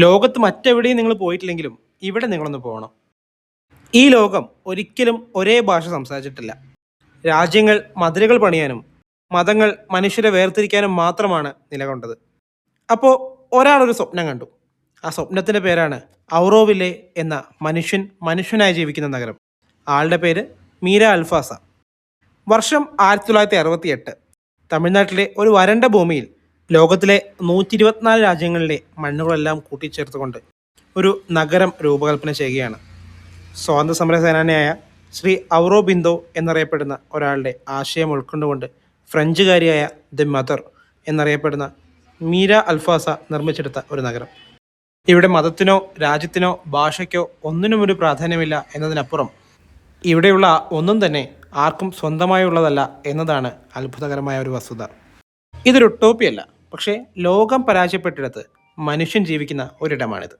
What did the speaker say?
ലോകത്ത് മറ്റെവിടെയും നിങ്ങൾ പോയിട്ടില്ലെങ്കിലും ഇവിടെ നിങ്ങളൊന്ന് പോകണം. ഈ ലോകം ഒരിക്കലും ഒരേ ഭാഷ സംസാരിച്ചിട്ടില്ല. രാജ്യങ്ങൾ മതിലുകൾ പണിയാനും മതങ്ങൾ മനുഷ്യരെ വേർതിരിക്കാനും മാത്രമാണ് നിലകൊണ്ടത്. അപ്പോൾ ഒരാളൊരു സ്വപ്നം കണ്ടു. ആ സ്വപ്നത്തിൻ്റെ പേരാണ് ഔറോവില്ലെ എന്ന മനുഷ്യനായി ജീവിക്കുന്ന നഗരം. ആളുടെ പേര് മീര അൽഫാസ. വർഷം 1968. തമിഴ്നാട്ടിലെ ഒരു വരണ്ട ഭൂമിയിൽ ലോകത്തിലെ 124 രാജ്യങ്ങളിലെ മണ്ണുകളെല്ലാം കൂട്ടിച്ചേർത്തുകൊണ്ട് ഒരു നഗരം രൂപകൽപ്പന ചെയ്യുകയാണ്. സ്വാതന്ത്ര്യ സമര സേനാനിയായ ശ്രീ ഔറോബിന്ദോ എന്നറിയപ്പെടുന്ന ഒരാളുടെ ആശയം ഉൾക്കൊണ്ടുകൊണ്ട് ഫ്രഞ്ചുകാരിയായ ദി മദർ എന്നറിയപ്പെടുന്ന മീര അൽഫാസ നിർമ്മിച്ചെടുത്ത ഒരു നഗരം. ഇവിടെ മതത്തിനോ രാജ്യത്തിനോ ഭാഷയ്ക്കോ ഒന്നിനും ഒരു പ്രാധാന്യമില്ല എന്നതിനപ്പുറം ഇവിടെയുള്ള ഒന്നും തന്നെ ആർക്കും സ്വന്തമായുള്ളതല്ല എന്നതാണ് അത്ഭുതകരമായ ഒരു വസ്തുത. ഇതൊരു ടോപ്പിയല്ല, പക്ഷേ ലോകം പരാജയപ്പെട്ടിടത്ത് മനുഷ്യൻ ജീവിക്കുന്ന ഒരിടമാണിത്.